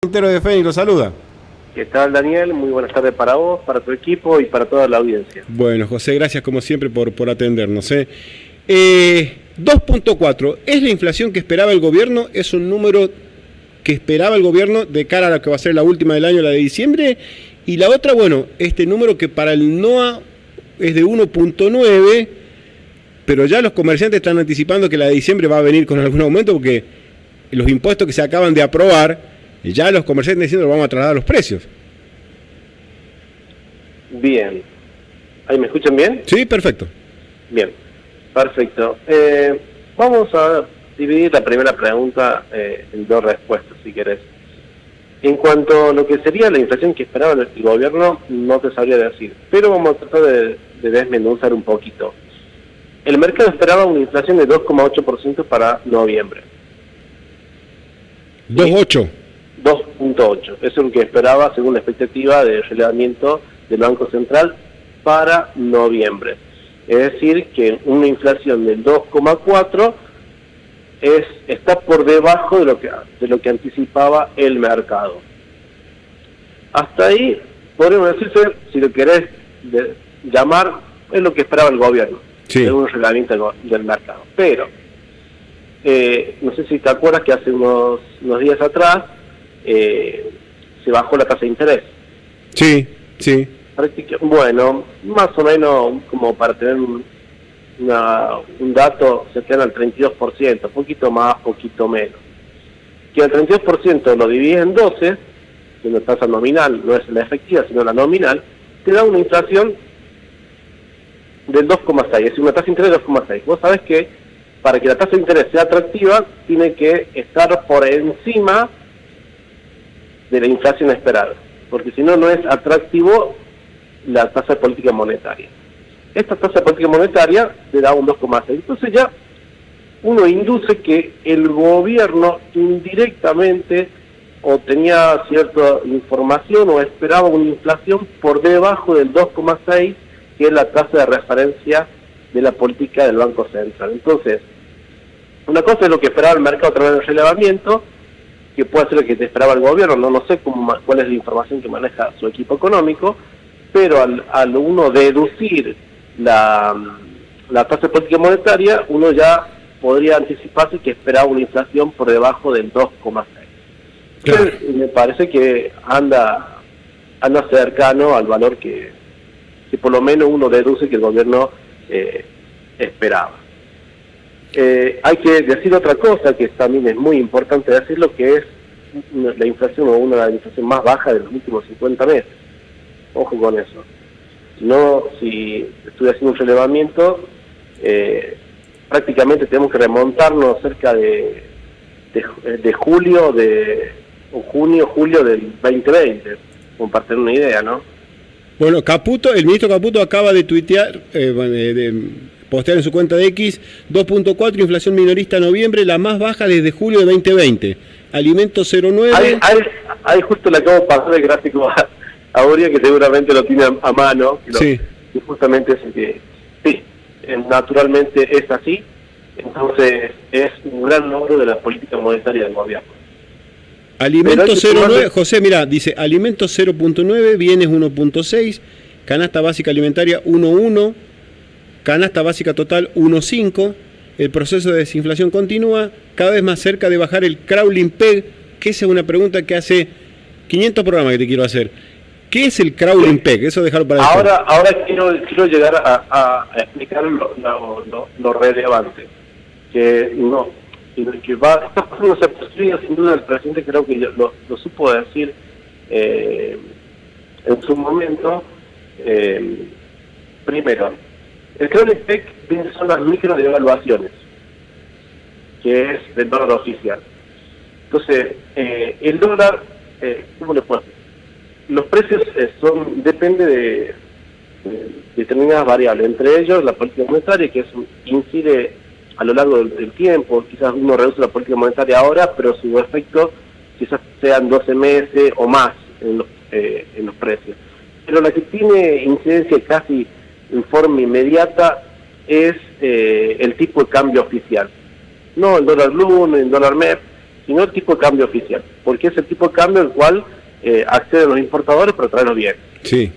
Quintero de Fénix lo saluda. ¿Qué tal, Daniel? Muy buenas tardes para vos, para tu equipo y para toda la audiencia. Bueno, José, gracias como siempre por atendernos. 2.4, ¿es la inflación que esperaba el gobierno? ¿Es un número que esperaba el gobierno de cara a lo que va a ser la última del año, la de diciembre? Y la otra, bueno, este número que para el NOA es de 1.9, pero ya los comerciantes están anticipando que la de diciembre va a venir con algún aumento porque los impuestos que se acaban de aprobar, ya los comerciantes diciendo que vamos a trasladar los precios. Bien. ¿Ahí me escuchan bien? Sí, perfecto. Bien, perfecto. Vamos a dividir la primera pregunta en dos respuestas, si querés. En cuanto a lo que sería la inflación que esperaba el gobierno, no te sabría decir, pero vamos a tratar de desmenuzar un poquito. El mercado esperaba una inflación de 2,8% para noviembre. 2.8. 2.8, eso es lo que esperaba según la expectativa de relevamiento del Banco Central para noviembre. Es decir, que una inflación del 2,4 está por debajo de lo que anticipaba el mercado. Hasta ahí podríamos decirse, si lo querés llamar, es lo que esperaba el gobierno, sí, según el relevamiento del mercado. Pero, no sé si te acuerdas que hace unos días atrás se bajó la tasa de interés. Sí, sí. Bueno, más o menos como para tener un dato cercano al 32%, poquito más, poquito menos. Que el 32% lo divides en 12, que una tasa nominal, no es la efectiva, sino la nominal, te da una inflación del 2,6, es decir, una tasa de interés de 2,6. Vos sabés que para que la tasa de interés sea atractiva, tiene que estar por encima de la inflación esperada, porque si no, no es atractivo la tasa de política monetaria. Esta tasa de política monetaria te da un 2,6. Entonces ya uno induce que el gobierno indirectamente o tenía cierta información o esperaba una inflación por debajo del 2,6, que es la tasa de referencia de la política del Banco Central. Entonces, una cosa es lo que esperaba el mercado a través del relevamiento, que puede ser lo que te esperaba el gobierno, no sé cuál es la información que maneja su equipo económico, pero al uno deducir la tasa de política monetaria, uno ya podría anticiparse que esperaba una inflación por debajo del 2,6. Claro. Me parece que anda cercano al valor que por lo menos uno deduce que el gobierno esperaba. Hay que decir otra cosa que también es muy importante decirlo, que es la inflación o una de las inflaciones más bajas de los últimos 50 meses. Ojo con eso. No, si estoy haciendo un relevamiento, prácticamente tenemos que remontarnos cerca de julio, junio del 2020, como para tener una idea, ¿no? Bueno, el ministro Caputo acaba de tuitear, postear en su cuenta de X, 2.4, inflación minorista en noviembre, la más baja desde julio de 2020. Alimentos 0.9. Ahí justo le acabo de pasar el gráfico a Uria, que seguramente lo tiene a mano. Sí. Y justamente es el que, sí, naturalmente es así. Entonces es un gran logro de la política monetaria del gobierno. Alimentos 0.9, José, mira, dice alimentos 0.9, bienes 1.6, canasta básica alimentaria 1.1, canasta básica total 1.5, el proceso de desinflación continúa, cada vez más cerca de bajar el crawling peg, que esa es una pregunta que hace 500 programas que te quiero hacer. ¿Qué es el crawling peg? Eso dejarlo para después. Ahora quiero llegar a explicar lo relevante, que no, que está pasando esa perspectiva, sin duda el presidente creo que lo supo decir en su momento. Primero, el crawling peg son las micro devaluaciones, que es del dólar oficial. Entonces, el dólar, ¿cómo le puedo decir? Los precios depende de determinadas variables, entre ellos la política monetaria, que incide a lo largo del tiempo. Quizás uno reduce la política monetaria ahora, pero su efecto quizás sean 12 meses o más en los precios. Pero la que tiene incidencia casi en forma inmediata es el tipo de cambio oficial. No el dólar blue, no el dólar MEP, sino el tipo de cambio oficial. porque es el tipo de cambio al cual acceden los importadores para traer los bienes. Sí.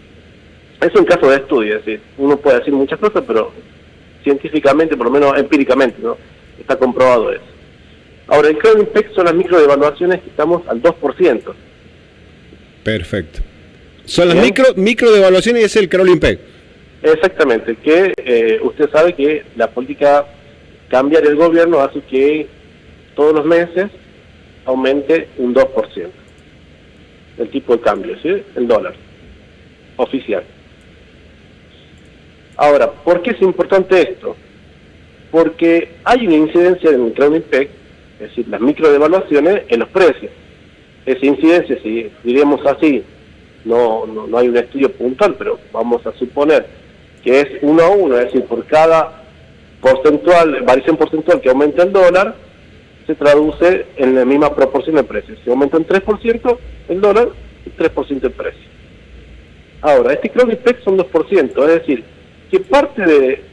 Es un caso de estudio, es decir, uno puede decir muchas cosas, pero científicamente, por lo menos empíricamente, ¿no?, está comprobado eso. Ahora, el Crowding Peg son las microdevaluaciones que estamos al 2%. Perfecto. Son las microdevaluaciones y es el Crowding Peg. Exactamente, que usted sabe que la política cambiar el gobierno hace que todos los meses aumente un 2% el tipo de cambio, ¿sí?, el dólar oficial. Ahora, ¿por qué es importante esto? Porque hay una incidencia en el Crowding Peg, es decir, las microdevaluaciones en los precios. Esa incidencia, si diríamos así, no hay un estudio puntual, pero vamos a suponer que es 1 a 1, es decir, por cada variación porcentual que aumenta el dólar, se traduce en la misma proporción de precios. Si aumenta un 3% el dólar, el 3% el precio. Ahora, este Crowding Peg son 2%, es decir, que parte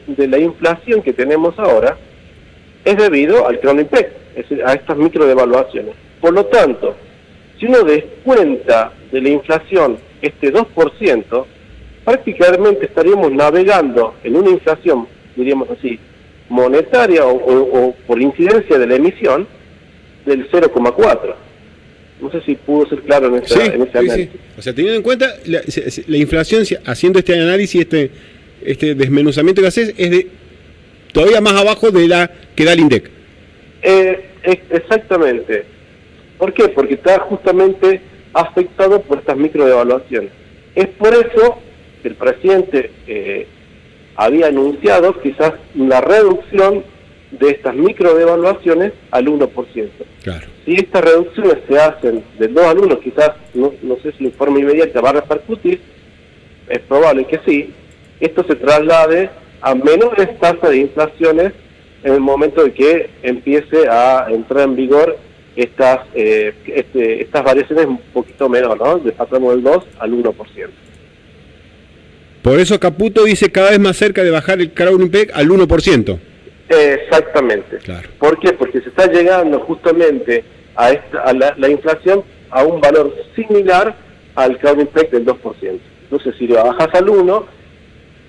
de la inflación que tenemos ahora es debido al Crowding Peg, es decir, a estas microdevaluaciones. Por lo tanto, si uno descuenta de la inflación este 2%, prácticamente estaríamos navegando en una inflación, diríamos así, monetaria o por incidencia de la emisión del 0,4. No sé si pudo ser claro en ese análisis. Sí. O sea, teniendo en cuenta la inflación, haciendo este análisis, este desmenuzamiento que haces, es de todavía más abajo de la que da el INDEC. Exactamente. ¿Por qué? Porque está justamente afectado por estas microdevaluaciones. Es por eso que el presidente había anunciado quizás una reducción de estas microdevaluaciones al 1%. Claro. Si estas reducciones se hacen del 2 al 1, quizás, no sé si de forma inmediata va a repercutir, es probable que sí, esto se traslade a menores tasas de inflaciones en el momento de que empiece a entrar en vigor estas variaciones un poquito menos, ¿no?, de pasamos del 2 al 1%. Por eso Caputo dice cada vez más cerca de bajar el Crowding Peg al 1%. Exactamente. Claro. ¿Por qué? Porque se está llegando justamente a la inflación a un valor similar al Crowding Peg del 2%. Entonces, si lo bajas al 1%,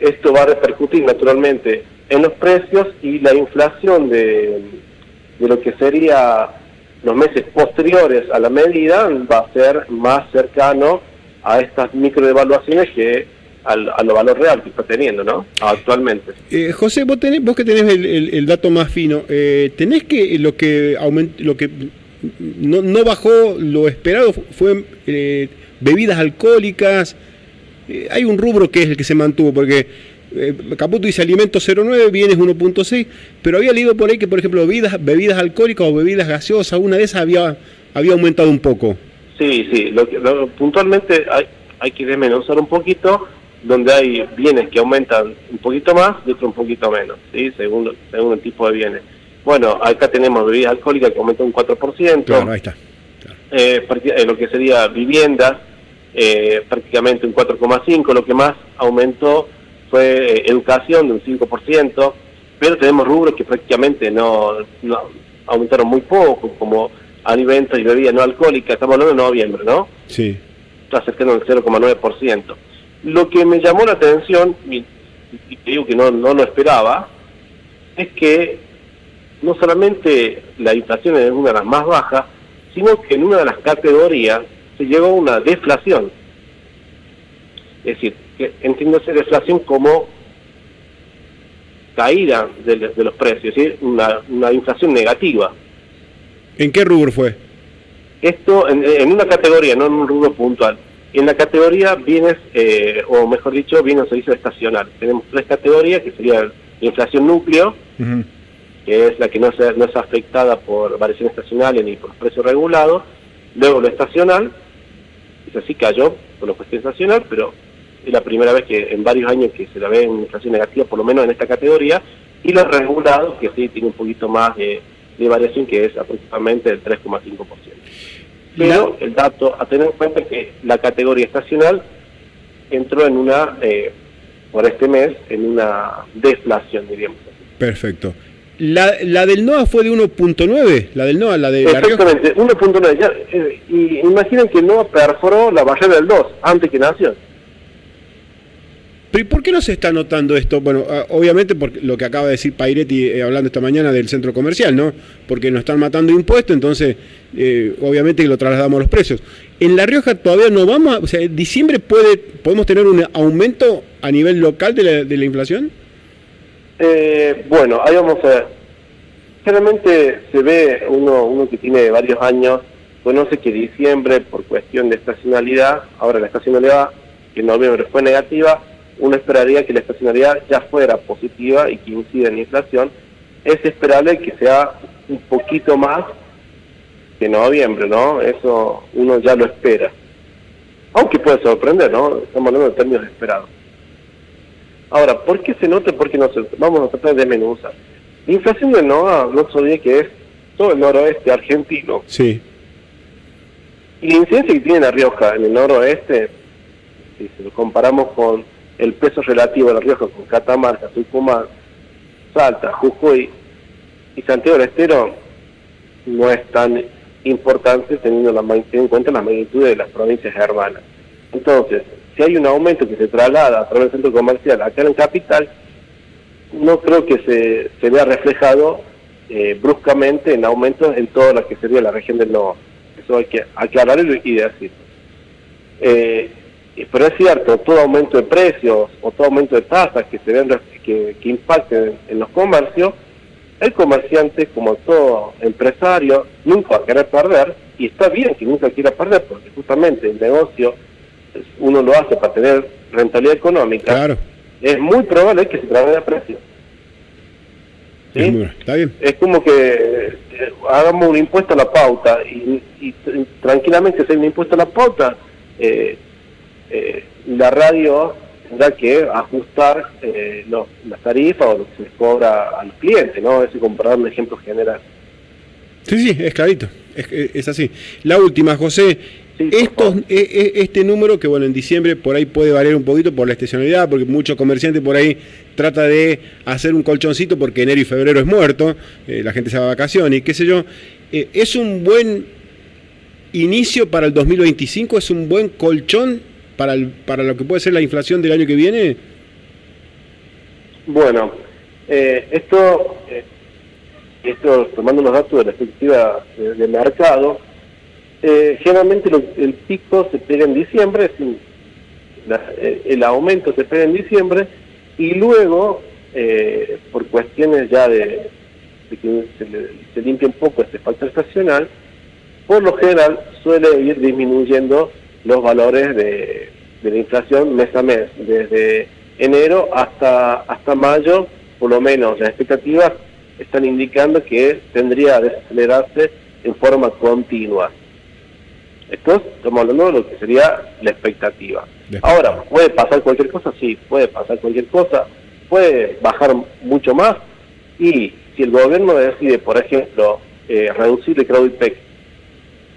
esto va a repercutir naturalmente en los precios, y la inflación de lo que sería los meses posteriores a la medida va a ser más cercano a estas microdevaluaciones que al valor real que está teniendo, ¿no?, actualmente. José, vos que tenés el dato más fino, tenés que lo que no bajó lo esperado fue bebidas alcohólicas. Hay un rubro que es el que se mantuvo, porque Caputo dice alimentos 0,9, bienes 1,6, pero había leído por ahí que, por ejemplo, bebidas alcohólicas o bebidas gaseosas, una de esas había aumentado un poco. Sí, puntualmente hay que desmenuzar un poquito, donde hay bienes que aumentan un poquito más y otros un poquito menos, ¿sí?, según el tipo de bienes. Bueno, acá tenemos bebidas alcohólicas que aumentan un 4%. Claro, ahí está. Claro. Lo que sería viviendas, prácticamente un 4,5%, lo que más aumentó fue educación de un 5%, pero tenemos rubros que prácticamente no aumentaron muy poco, como alimentos y bebidas no alcohólicas. Estamos hablando de noviembre, ¿no? Sí. Está cercano al 0,9%. Lo que me llamó la atención, y digo que no lo esperaba, es que no solamente la inflación es una de las más bajas, sino que en una de las categorías se llegó a una deflación. Es decir, que entiéndose deflación como caída de los precios, es decir, una inflación negativa. ¿En qué rubro fue? Esto en una categoría, no en un rubro puntual. En la categoría bienes, o mejor dicho, bienes o servicios estacionales. Tenemos 3 categorías, que sería la inflación núcleo, que es la que no es afectada por variaciones estacionales ni por precios regulados. Luego lo estacional, eso sí cayó por la cuestión estacional, pero es la primera vez que en varios años que se la ve en inflación negativa, por lo menos en esta categoría. Y lo regulado, que sí tiene un poquito más de variación, que es aproximadamente del 3,5%. Pero el dato a tener en cuenta es que la categoría estacional entró en por este mes, en una deflación, diríamos. Perfecto. La del NOA fue de 1.9, la del NOA, la de La Rioja. Exactamente, 1.9. Y imaginen que NOA perforó la barrera del 2 antes que Nación. Pero ¿y por qué no se está notando esto? Bueno, obviamente por lo que acaba de decir Pairetti hablando esta mañana del centro comercial, ¿no? Porque nos están matando impuestos, entonces obviamente lo trasladamos a los precios. En La Rioja todavía no vamos, o sea, en diciembre podemos tener un aumento a nivel local de la inflación. Bueno, ahí vamos a ver. Generalmente se ve uno que tiene varios años, conoce que diciembre, por cuestión de estacionalidad, ahora la estacionalidad que en noviembre fue negativa, uno esperaría que la estacionalidad ya fuera positiva y que incida en la inflación. Es esperable que sea un poquito más que noviembre, ¿no? Eso uno ya lo espera. Aunque puede sorprender, ¿no? Estamos hablando de términos esperados. Ahora, ¿por qué se nota? ¿Por qué no se? Vamos a tratar de desmenuzar. La inflación de NOA, no se olvide que es todo el noroeste argentino. Sí. Y la incidencia que tiene La Rioja en el noroeste, si se lo comparamos con el peso relativo de La Rioja con Catamarca, Tucumán, Salta, Jujuy y Santiago del Estero, no es tan importante teniendo en cuenta la magnitud de las provincias hermanas. Entonces, si hay un aumento que se traslada a través del centro comercial acá en Capital, no creo que se vea reflejado bruscamente en aumentos en toda la que sería la región del NOA. Eso hay que aclararlo y decir. Pero es cierto, todo aumento de precios o todo aumento de tasas que se ven que impacten en los comercios, el comerciante, como todo empresario, nunca va a querer perder, y está bien que nunca quiera perder, porque justamente el negocio uno lo hace para tener rentabilidad económica. Claro. Es muy probable que se traslade a precio. ¿Sí? Está bien. Es como que hagamos un impuesto a la pauta y tranquilamente si hay un impuesto a la pauta, la radio tendrá que ajustar las tarifas o lo que se les cobra al cliente, ¿no? Ese comprar un ejemplo general. Sí, es clarito, es así. La última, José, sí, este número que bueno, en diciembre por ahí puede variar un poquito por la estacionalidad, porque muchos comerciantes por ahí trata de hacer un colchoncito porque enero y febrero es muerto, la gente se va a vacaciones y qué sé yo. ¿Es un buen inicio para el 2025? ¿Es un buen colchón para lo que puede ser la inflación del año que viene? Bueno, esto tomando los datos de la perspectiva de mercado, generalmente el pico se pega en diciembre, el aumento se pega en diciembre, y luego, por cuestiones ya de que se limpia un poco este factor estacional, por lo general suele ir disminuyendo los valores de la inflación mes a mes, desde enero hasta mayo, por lo menos las expectativas están indicando que tendría que desacelerarse en forma continua. Esto estamos hablando de lo que sería la expectativa. Ahora, ¿puede pasar cualquier cosa? Sí, puede pasar cualquier cosa, puede bajar mucho más, y si el gobierno decide, por ejemplo, reducir el crédito IPEC,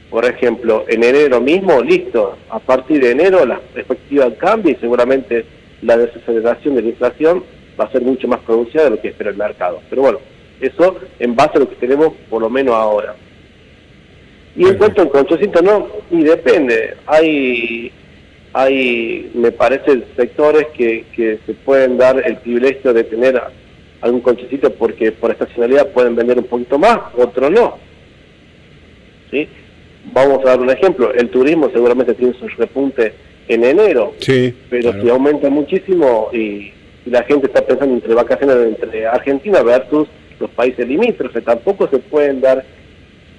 por ejemplo, en enero mismo, listo, a partir de enero la expectativa cambia y seguramente la desaceleración de la inflación va a ser mucho más pronunciada de lo que espera el mercado. Pero bueno, eso en base a lo que tenemos por lo menos ahora. Y en cuanto al colchoncito, no, y depende. Hay me parece, sectores que se pueden dar el privilegio de tener algún colchoncito porque por estacionalidad pueden vender un poquito más, otro no. ¿Sí? Vamos a dar un ejemplo, el turismo seguramente tiene su repunte en enero, sí, pero claro. Si aumenta muchísimo y la gente está pensando entre vacaciones entre Argentina versus los países limítrofes, tampoco se pueden dar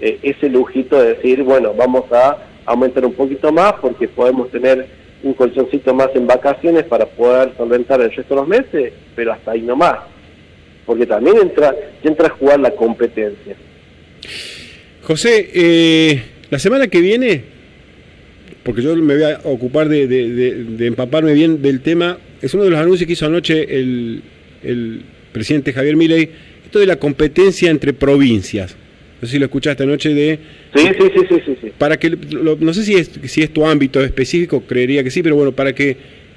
ese lujito de decir, bueno, vamos a aumentar un poquito más porque podemos tener un colchoncito más en vacaciones para poder solventar el resto de los meses, pero hasta ahí nomás, porque también entra a jugar la competencia. José, la semana que viene, porque yo me voy a ocupar de empaparme bien del tema, es uno de los anuncios que hizo anoche el presidente Javier Milei, esto de la competencia entre provincias. No sé si lo escuchaste anoche de... Sí. Para que, no sé si es tu ámbito específico, creería que sí, pero bueno, para que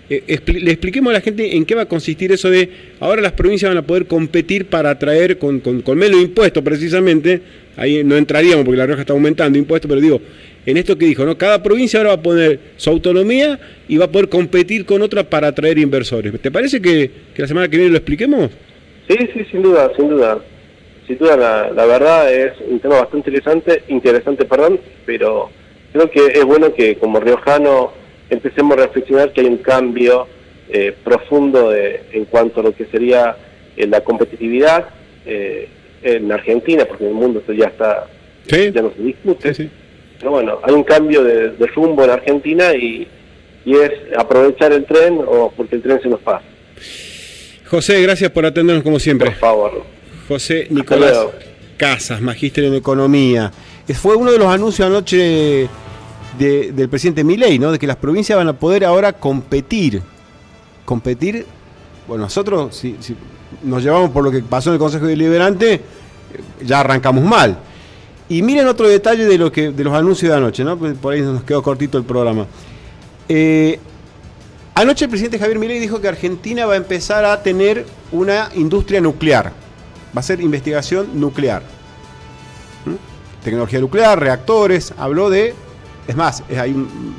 le expliquemos a la gente en qué va a consistir eso de ahora las provincias van a poder competir para atraer con menos impuestos precisamente. Ahí no entraríamos porque La Rioja está aumentando impuestos, pero digo, en esto que dijo, ¿no? Cada provincia ahora va a poner su autonomía y va a poder competir con otra para atraer inversores. ¿Te parece que la semana que viene lo expliquemos? Sí, sin duda. Sin duda, la verdad es un tema bastante interesante, pero creo que es bueno que como riojano empecemos a reflexionar que hay un cambio profundo en cuanto a lo que sería la competitividad en Argentina, porque en el mundo esto ya no se discute. Sí. Pero bueno, hay un cambio de rumbo en Argentina y es aprovechar el tren o porque el tren se nos pasa. José, gracias por atendernos como siempre. Por favor. José Nicolás Casas, magíster en Economía. Fue uno de los anuncios anoche del presidente Milei, ¿no? De que las provincias van a poder ahora competir. Bueno, nosotros, si nos llevamos por lo que pasó en el Consejo Deliberante, ya arrancamos mal. Y miren otro detalle de los anuncios de anoche, ¿no? Por ahí nos quedó cortito el programa. Anoche el presidente Javier Milei dijo que Argentina va a empezar a tener una industria nuclear. Va a ser investigación nuclear. Tecnología nuclear, reactores, habló de... Es más, hay un